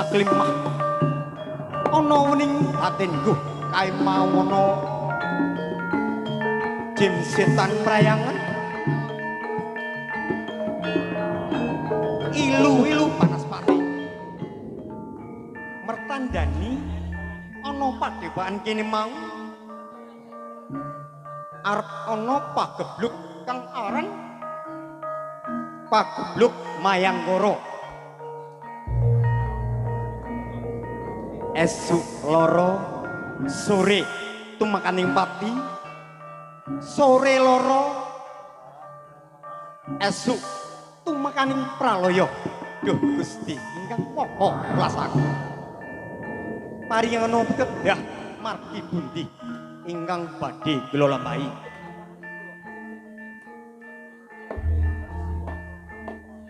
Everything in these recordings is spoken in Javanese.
saklimah ana wening batinku kae mawono jim setan prayangan ilu-ilu panas pati mertandani ana padepokan kene mau arep ana pagebluk kang aran Pagebluk Mayangkara esuk loro sore tumekaning pati sore loro esuk tumekaning pralaya duh Gusti ingkang maha kuwasa paringana kedah margi bundi ingkang badhe kula lampahi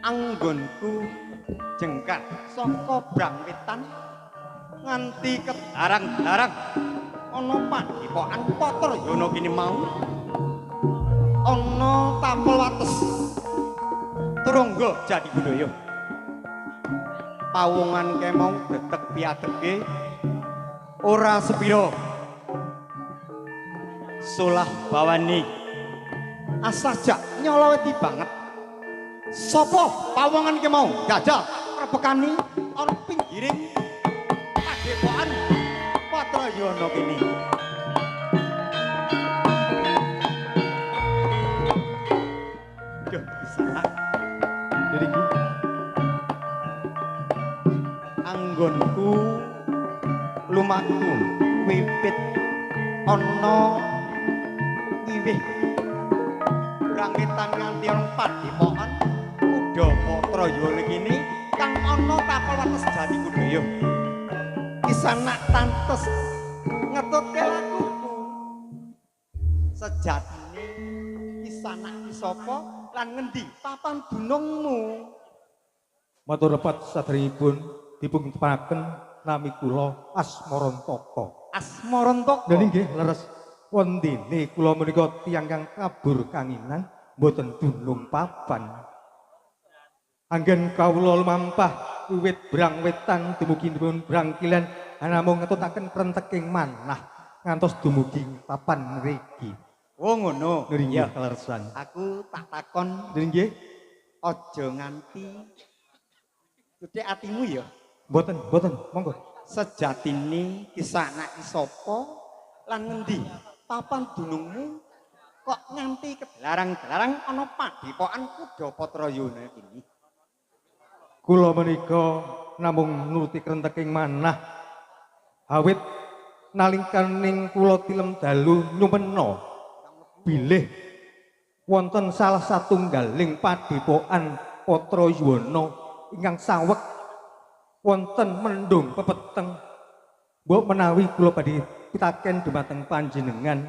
anggonku jengkat saka brangwetan nganti kedarang-darang ana padepokan Patrayana kene mau ana tapel wates turungga jadi budaya pawongan ke mau detek piadege ora sepiro solah bawani asajak nyoloweti banget sapa pawongan ke mau jajal rebekani ana pinggiring padepokan Patrayana kene duh bisa jadi anggonku lumaku wiwit ana wiwih brangetan nganti ana padepokan Kuda Patrayana kene kang ana tapel wates jati budaya kisanak tantes ngetutke lakuku sejatine kisanak ki sapa lan ngendi papan dunungmu matur lepat saderengipun dipun tepaken nami kula Asmarantaka Asmarantaka lha nggih leres wondene kula menika tiyang kang kabur kanginan mboten dunung papan anggen kawula lumampah wiwit brangwetan dumugi dipun brangkilen namung ngetutaken prenteking manah ngantos dumugi papan mriki. Oh ngono. Iya kaleresan. Aku tak takon nggih aja nganti gede atimu ya. Mboten, monggo. Sejatine kisah anak sapa lan ngendi papan dunungmu kok nganti kelarang-larang ana padepokan Kuda Patrayana iki. Kula menika namung nuruti krenteking manah awit nalikaning kula tilem dalu nyumena bilih wonten salah satunggaling padepokan Patrayana ingkang saweg wonten mendung pepeteng mbok menawi kula badhe pitaken dumateng panjenengan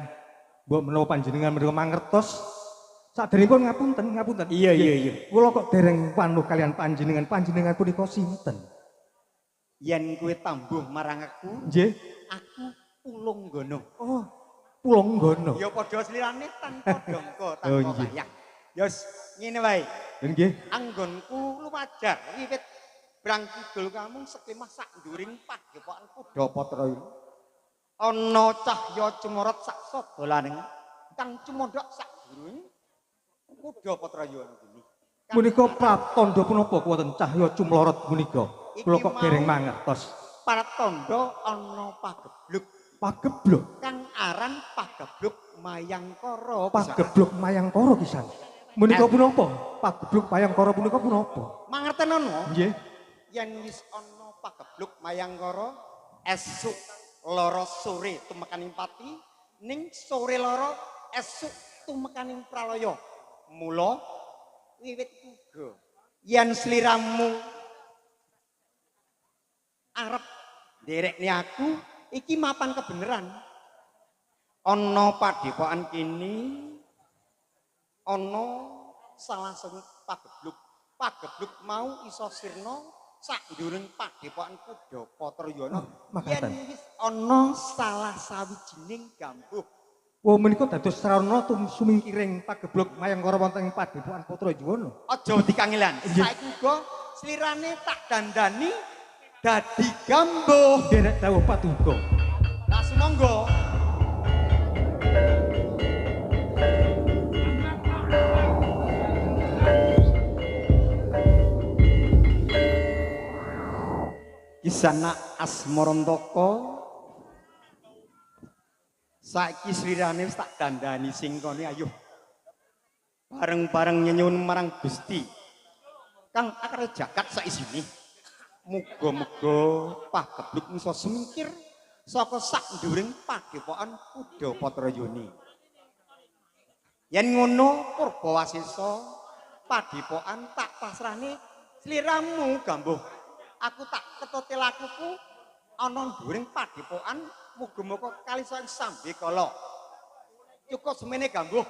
mbok menawa panjenengan menika mangertos saderengipun ngapunten. Iya. Kula kok dereng panuh kalian panjenengan punika sinten? Yen kowe tambuh marang aku, Nggih. Aku Pulunggana. Oh, Pulunggana. Ya padha slirane tanpa dangka, tanpa wayang. Ya ngene wae. Nggih. Anggonku lumajar wiwit brang kidul kamu seklimah sak nduring padepokan Kuda Patrayana. Ana cahya cemorot sak sadolaning kang cumondhok sak durung Kuda Patrayana kene. Menika pratandha punapa wonten cahya cumlorot menika? Kula kok dereng mangertos. Pratandha ana pagebluk. Pagebluk Kang aran Pagebluk Mayangkara. Pagebluk Mayangkara pisan. Menika punapa? Pagebluk Mayangkara punika punapa? Mangerten ana? Nggih. Yen wis ana Pagebluk Mayangkara esuk lara sore tumekaning pati ning sore lara esuk tumekaning pralaya. Mula wiwit uga yen sliramu arep nderekne aku iki mapan kebeneran ana padepokan kene ana salah satu pagebluk mau iso sirna sak nduring padepokan Kuda Patrayana yen wis ana salah sawijining gambuh. Wah menika dados sarana sumingkiring pagebluk Mayangkara wonten ing padepokan Patrayana. Aja dikangelan. Saiki uga slirane tak dandani dadi gambuh derek dawuh patuko. lah sumangga Kisana Asmarantaka saiki slirane wis tak dandani singkone ayo bareng-bareng nyenyun marang Gusti kang akare jagat saisine muga-muga pagebluk musa semingkir saka sak nduring padepokan Kudapatrayani yen ngono Purbawasesa padepokan tak pasrahne sliramu gambuh aku tak ketote lakuku ana nduring padepokan muga-muga kalisa sambe kala cukup semene gambuh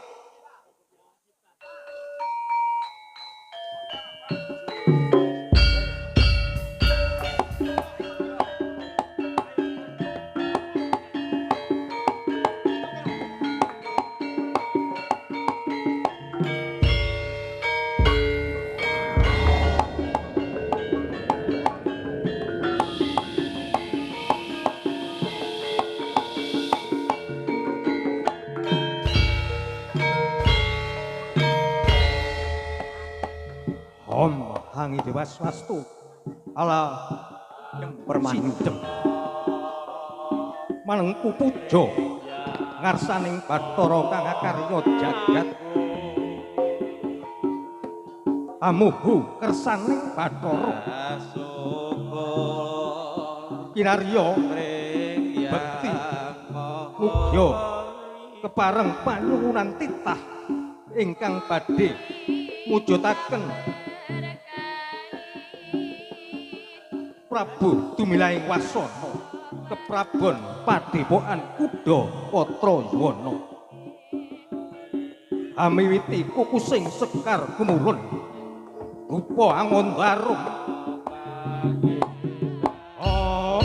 Om hangi dewas wastu ala permantem manengku puja ngarsaning Bathara kang akarya jagat amuhu kersaning Bathara kinarya bekti mugya kepareng panyuwunan titah ingkang badhe mujudaken Prabu Dumilaing Wasana keprabon padepokan Kudapatrayana amiwiti kukusing sekar gumulun rupa angon warung oh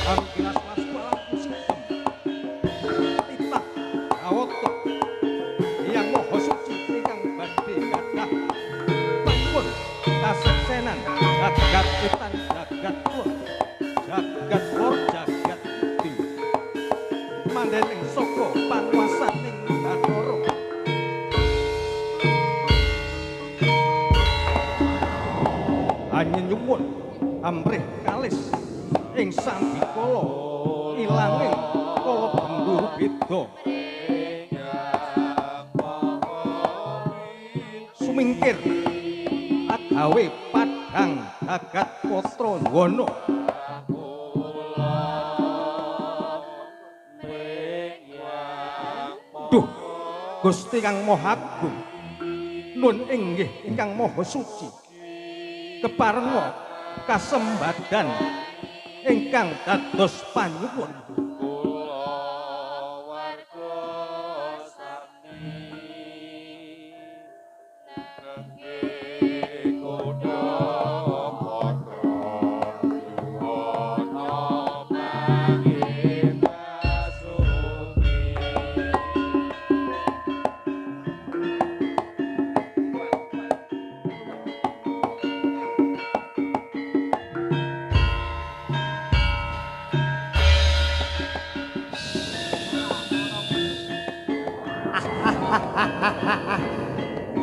angkilas maswalang sistem titah awata yang moho suci ingkang badhe gadah panyuwun kasuksenan jagat utan jagat lur jagat lor jagat budi mandening saka panguwasaning Bathara anyuwun amrih kalis ing sambikala ilanging kala bendur beda sumingkir agawe padhang jagat Patrayana duh Gusti kang Maha Agung nun inggih ingkang maha suci keparenga kasembadan ingkang dados panyuwun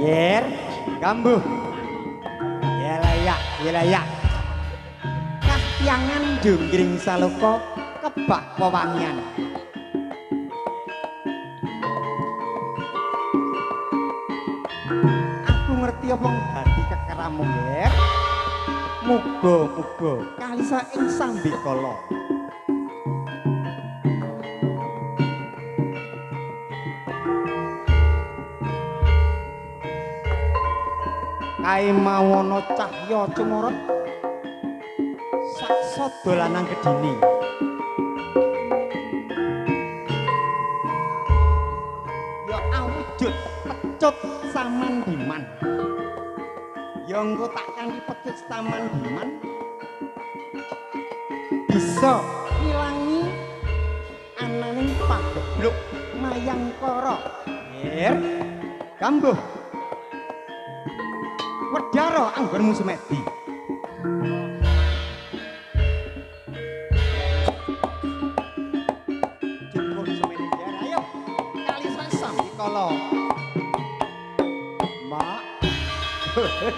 yer gambuh yelayak kahyangan jonggring saloka kebak wewangian aku ngerti apa dadi kekeramu yer muga-muga kalisa ing sambikala kae mawana cahya cemorot saksa dolanan gedine ya awujud pecut samandiman ya engko tak kanthi pecut samandiman bisa ngilangi ananing pagebluk mayangkara yer gambuh wedara anggonmu sumedi Kak